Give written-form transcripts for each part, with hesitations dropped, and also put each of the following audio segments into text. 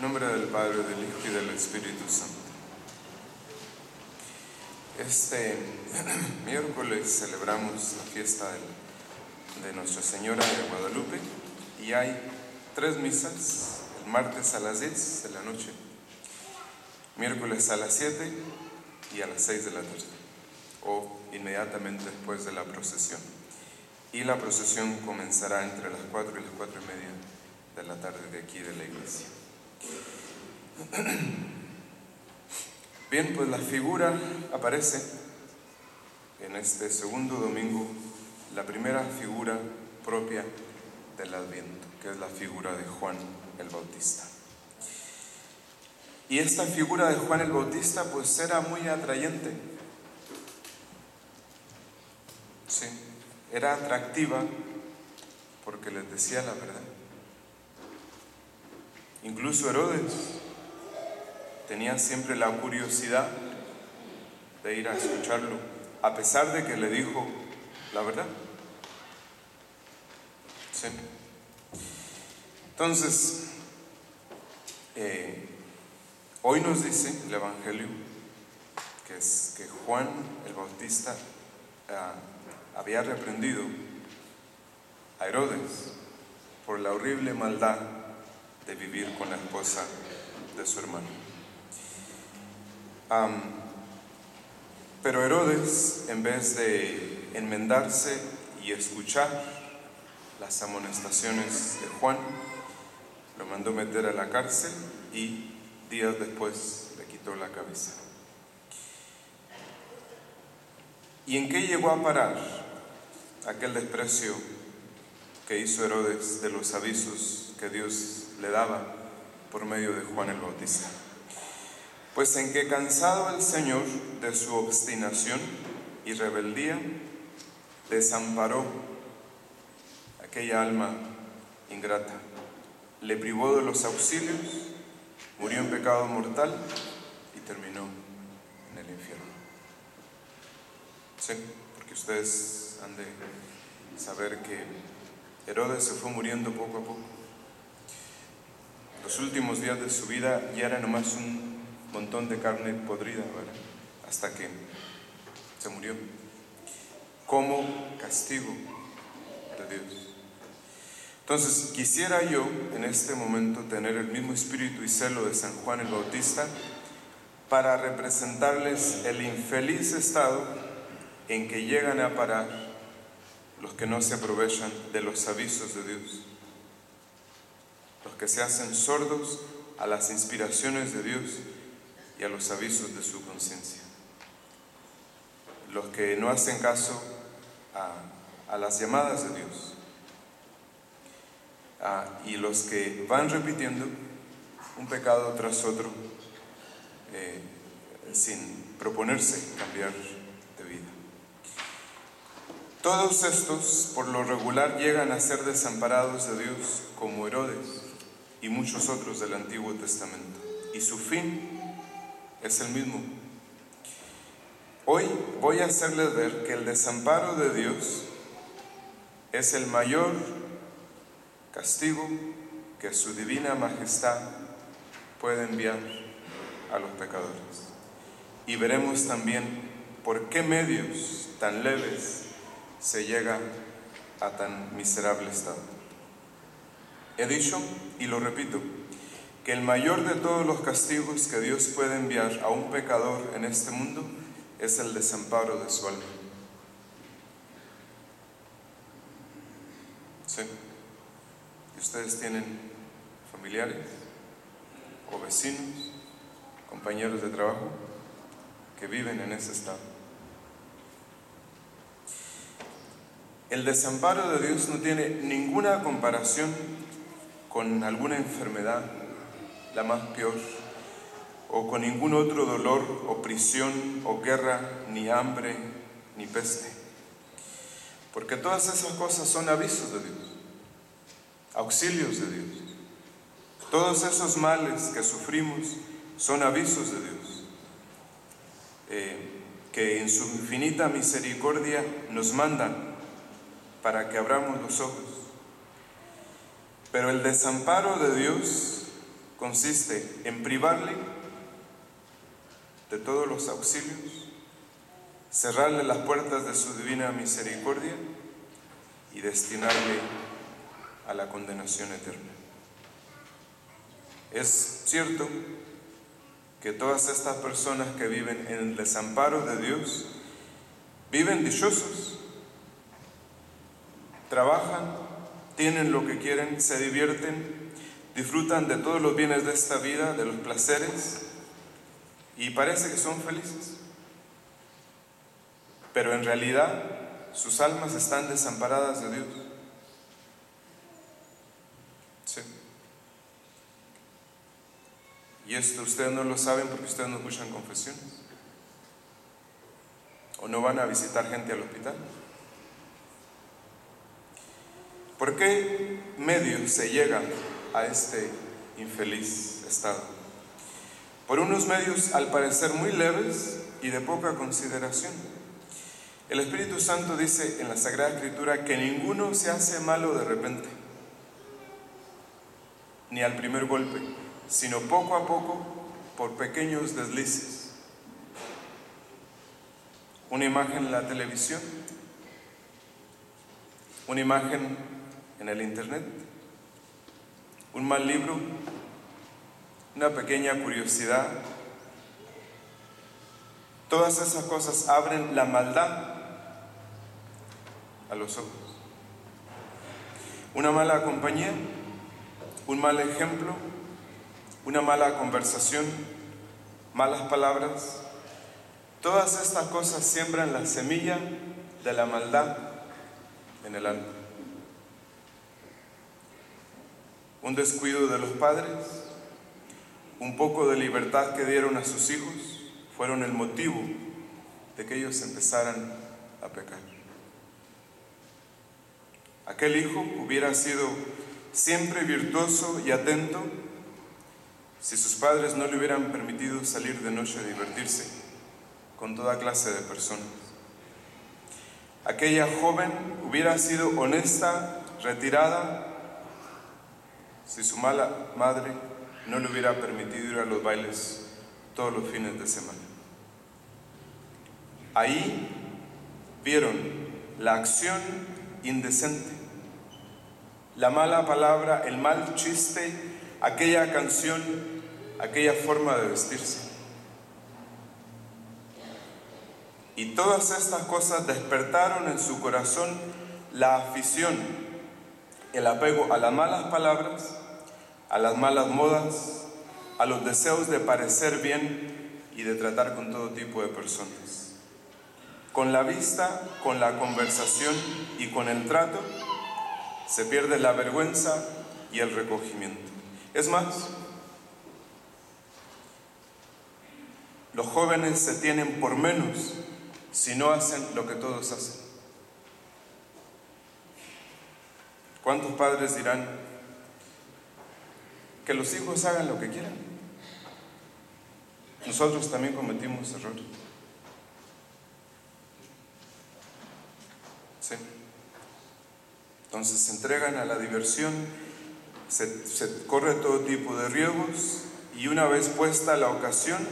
En nombre del Padre, del Hijo y del Espíritu Santo. Este miércoles celebramos la fiesta de Nuestra Señora de Guadalupe y hay 3 misas, el martes a las 10 de la noche, miércoles a las 7 y a las 6 de la tarde, o inmediatamente después de la procesión. Y la procesión comenzará entre las 4 y las 4:30 de la tarde de aquí de la iglesia. Bien, pues la figura aparece en este segundo domingo, la primera figura propia del Adviento, que es la figura de Juan el Bautista. Y esta figura de Juan el Bautista pues era muy atrayente. Sí, era atractiva porque les decía la verdad. Incluso Herodes tenía siempre la curiosidad de ir a escucharlo, a pesar de que le dijo la verdad. Sí. Entonces, hoy nos dice el Evangelio que Juan el Bautista había reprendido a Herodes por la horrible maldad de vivir con la esposa de su hermano. Pero Herodes, en vez de enmendarse y escuchar las amonestaciones de Juan, lo mandó meter a la cárcel y días después le quitó la cabeza. ¿Y en qué llegó a parar aquel desprecio que hizo Herodes de los avisos que Dios le daba por medio de Juan el Bautista? Pues en que, cansado el Señor de su obstinación y rebeldía, desamparó aquella alma ingrata, le privó de los auxilios, murió en pecado mortal y terminó en el infierno. Sí, porque ustedes han de saber que Herodes se fue muriendo poco a poco. Los últimos días de su vida ya era nomás un montón de carne podrida, ¿verdad? Hasta que se murió como castigo de Dios. Entonces, quisiera yo en este momento tener el mismo espíritu y celo de San Juan el Bautista para representarles el infeliz estado en que llegan a parar los que no se aprovechan de los avisos de Dios, los que se hacen sordos a las inspiraciones de Dios y a los avisos de su conciencia, los que no hacen caso a las llamadas de Dios, y los que van repitiendo un pecado tras otro sin proponerse cambiar de vida. Todos estos, por lo regular, llegan a ser desamparados de Dios, como Herodes y muchos otros del Antiguo Testamento, y su fin es el mismo. Hoy voy a hacerles ver que el desamparo de Dios es el mayor castigo que su divina majestad puede enviar a los pecadores. Y veremos también por qué medios tan leves se llega a tan miserable estado. He dicho, y lo repito, que el mayor de todos los castigos que Dios puede enviar a un pecador en este mundo es el desamparo de su alma. Sí. ¿Y ustedes tienen familiares o vecinos, compañeros de trabajo que viven en ese estado? El desamparo de Dios no tiene ninguna comparación con alguna enfermedad, la más peor, o con ningún otro dolor, o prisión, o guerra, ni hambre, ni peste. Porque todas esas cosas son avisos de Dios, auxilios de Dios. Todos esos males que sufrimos son avisos de Dios, que en su infinita misericordia nos mandan para que abramos los ojos. Pero el desamparo de Dios consiste en privarle de todos los auxilios, cerrarle las puertas de su divina misericordia y destinarle a la condenación eterna. Es cierto que todas estas personas que viven en el desamparo de Dios viven dichosos, trabajan, tienen lo que quieren, se divierten, disfrutan de todos los bienes de esta vida, de los placeres, y parece que son felices. Pero en realidad sus almas están desamparadas de Dios. Sí. Y esto ustedes no lo saben porque ustedes no escuchan confesiones. O no van a visitar gente al hospital. ¿Por qué medio se llega a este infeliz estado? Por unos medios al parecer muy leves y de poca consideración. El Espíritu Santo dice en la Sagrada Escritura que ninguno se hace malo de repente, ni al primer golpe, sino poco a poco, por pequeños deslices. Una imagen en la televisión, una imagen en el internet, un mal libro, una pequeña curiosidad. Todas esas cosas abren la maldad a los ojos. Una mala compañía, un mal ejemplo, una mala conversación, malas palabras, todas estas cosas siembran la semilla de la maldad en el alma. Un descuido de los padres, un poco de libertad que dieron a sus hijos, fueron el motivo de que ellos empezaran a pecar. Aquel hijo hubiera sido siempre virtuoso y atento si sus padres no le hubieran permitido salir de noche a divertirse con toda clase de personas. Aquella joven hubiera sido honesta, retirada, si su mala madre no le hubiera permitido ir a los bailes todos los fines de semana. Ahí vieron la acción indecente, la mala palabra, el mal chiste, aquella canción, aquella forma de vestirse. Y todas estas cosas despertaron en su corazón la afición, el apego a las malas palabras, a las malas modas, a los deseos de parecer bien y de tratar con todo tipo de personas. Con la vista, con la conversación y con el trato, se pierde la vergüenza y el recogimiento. Es más, los jóvenes se tienen por menos si no hacen lo que todos hacen. ¿Cuántos padres dirán que los hijos hagan lo que quieran? Nosotros también cometimos errores. Sí. Entonces se entregan a la diversión, se corre todo tipo de riesgos y una vez puesta la ocasión,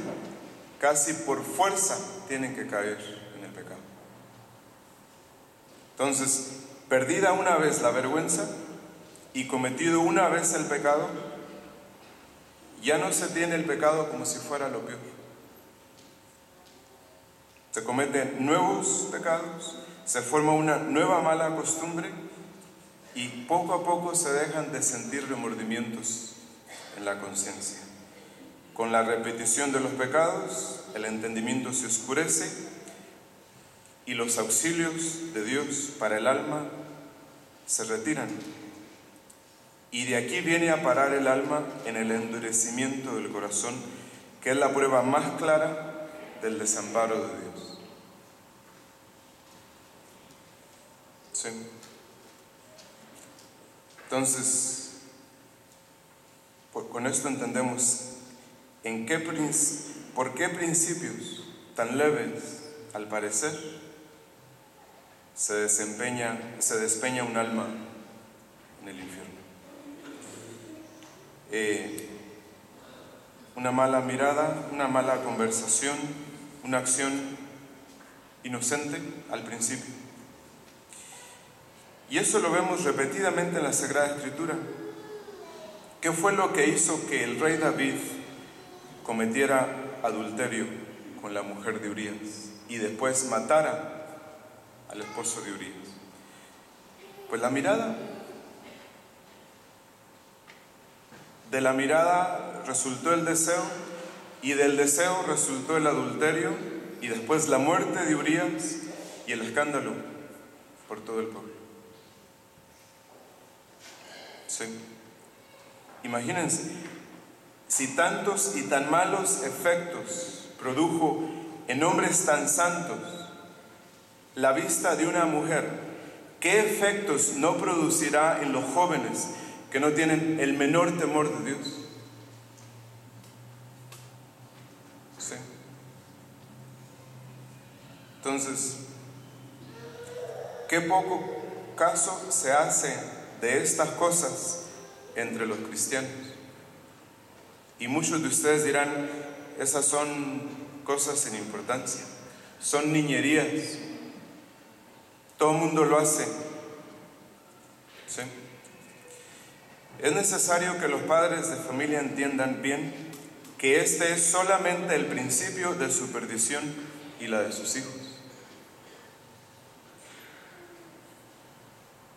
casi por fuerza tienen que caer en el pecado. Entonces, perdida una vez la vergüenza y cometido una vez el pecado, ya no se tiene el pecado como si fuera lo peor. Se cometen nuevos pecados, se forma una nueva mala costumbre y poco a poco se dejan de sentir remordimientos en la conciencia. Con la repetición de los pecados, el entendimiento se oscurece y los auxilios de Dios para el alma se retiran. Y de aquí viene a parar el alma en el endurecimiento del corazón, que es la prueba más clara del desamparo de Dios. ¿Sí? Entonces, con esto entendemos por qué principios tan leves, al parecer, se despeña un alma en el infierno. una mala mirada, una mala conversación, una acción inocente al principio. Y eso lo vemos repetidamente en la Sagrada Escritura. ¿Qué fue lo que hizo que el rey David cometiera adulterio con la mujer de Urías y después matara al esposo de Urías? Pues la mirada. De la mirada resultó el deseo, y del deseo resultó el adulterio, y después la muerte de Urías y el escándalo por todo el pueblo. Sí. Imagínense, si tantos y tan malos efectos produjo en hombres tan santos la vista de una mujer, ¿qué efectos no producirá en los jóvenes que no tienen el menor temor de Dios? Sí. Entonces, qué poco caso se hace de estas cosas entre los cristianos. Y muchos de ustedes dirán, esas son cosas sin importancia, son niñerías, todo el mundo lo hace. ¿Sí? Es necesario que los padres de familia entiendan bien que este es solamente el principio de su perdición y la de sus hijos.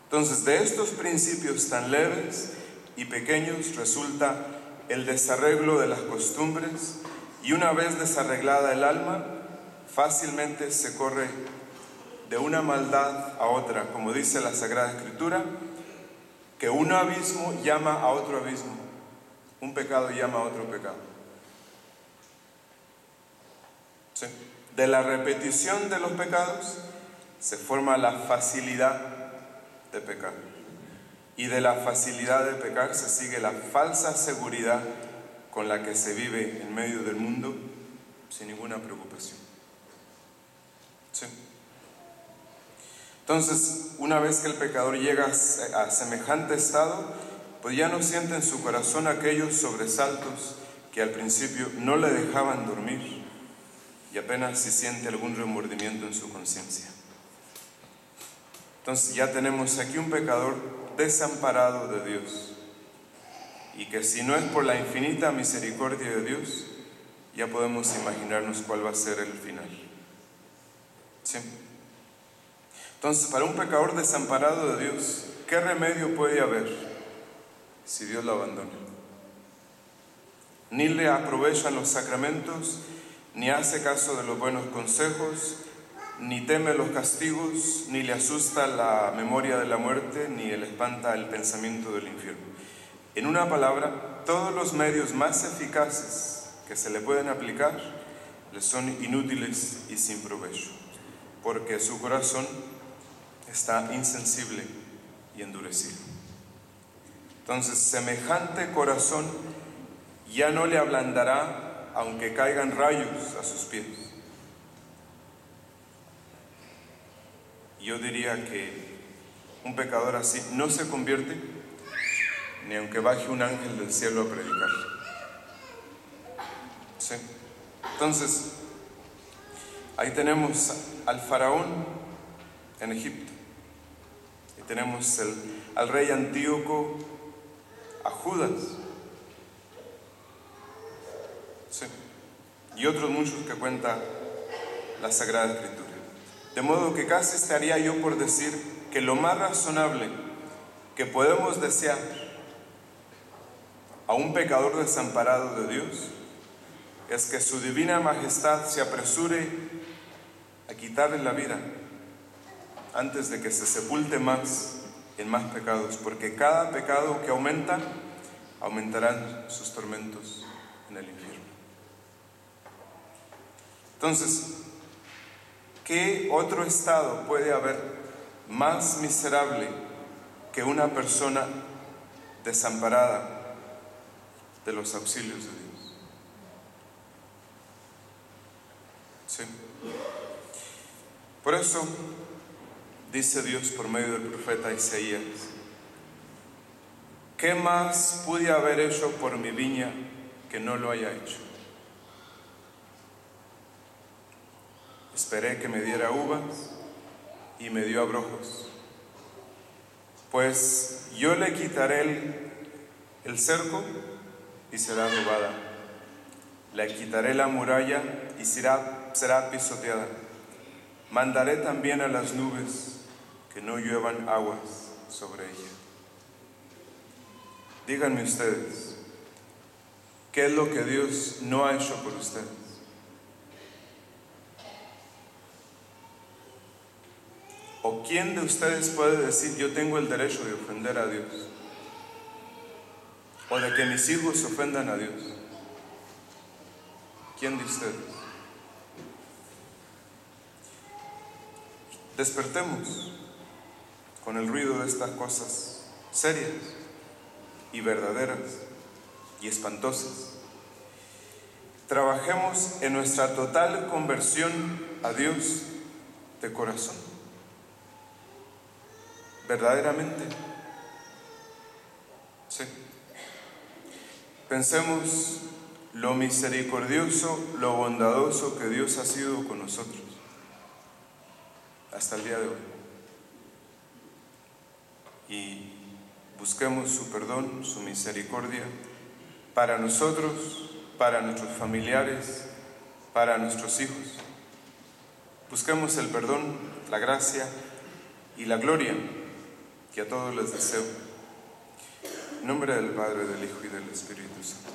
Entonces, de estos principios tan leves y pequeños resulta el desarreglo de las costumbres, y una vez desarreglada el alma, fácilmente se corre de una maldad a otra, como dice la Sagrada Escritura, que un abismo llama a otro abismo, un pecado llama a otro pecado. ¿Sí? De la repetición de los pecados se forma la facilidad de pecar, y de la facilidad de pecar se sigue la falsa seguridad con la que se vive en medio del mundo sin ninguna preocupación. ¿Sí? Entonces, una vez que el pecador llega a semejante estado, pues ya no siente en su corazón aquellos sobresaltos que al principio no le dejaban dormir, y apenas si siente algún remordimiento en su conciencia. Entonces ya tenemos aquí un pecador desamparado de Dios, y que si no es por la infinita misericordia de Dios, ya podemos imaginarnos cuál va a ser el final. ¿Sí? Entonces, para un pecador desamparado de Dios, ¿qué remedio puede haber si Dios lo abandona? Ni le aprovechan los sacramentos, ni hace caso de los buenos consejos, ni teme los castigos, ni le asusta la memoria de la muerte, ni le espanta el pensamiento del infierno. En una palabra, todos los medios más eficaces que se le pueden aplicar le son inútiles y sin provecho, porque su corazón está insensible y endurecido. Entonces, semejante corazón ya no le ablandará aunque caigan rayos a sus pies. Yo diría que un pecador así no se convierte ni aunque baje un ángel del cielo a predicar. ¿Sí? Entonces, ahí tenemos al faraón en Egipto, y tenemos al rey Antíoco, a Judas, ¿sí? Y otros muchos que cuenta la Sagrada Escritura. De modo que casi estaría yo por decir que lo más razonable que podemos desear a un pecador desamparado de Dios es que su divina majestad se apresure a quitarle la vida antes de que se sepulte más en más pecados, porque cada pecado que aumenta, aumentarán sus tormentos en el infierno. Entonces, ¿qué otro estado puede haber más miserable que una persona desamparada de los auxilios de Dios? ¿Sí? Por eso dice Dios por medio del profeta Isaías: ¿qué más pude haber hecho por mi viña que no lo haya hecho. Esperé que me diera uvas y me dio abrojos. Pues yo le quitaré el cerco y será robada. Le quitaré la muralla y será pisoteada. Mandaré también a las nubes que no lluevan aguas sobre ella. Díganme ustedes, ¿qué es lo que Dios no ha hecho por ustedes? ¿O quién de ustedes puede decir, yo tengo el derecho de ofender a Dios? ¿O de que mis hijos ofendan a Dios? ¿Quién de ustedes? Despertemos con el ruido de estas cosas serias y verdaderas y espantosas. Trabajemos en nuestra total conversión a Dios de corazón. Verdaderamente. Sí. Pensemos lo misericordioso, lo bondadoso que Dios ha sido con nosotros hasta el día de hoy. Y busquemos su perdón, su misericordia para nosotros, para nuestros familiares, para nuestros hijos. Busquemos el perdón, la gracia y la gloria que a todos les deseo. En nombre del Padre, del Hijo y del Espíritu Santo.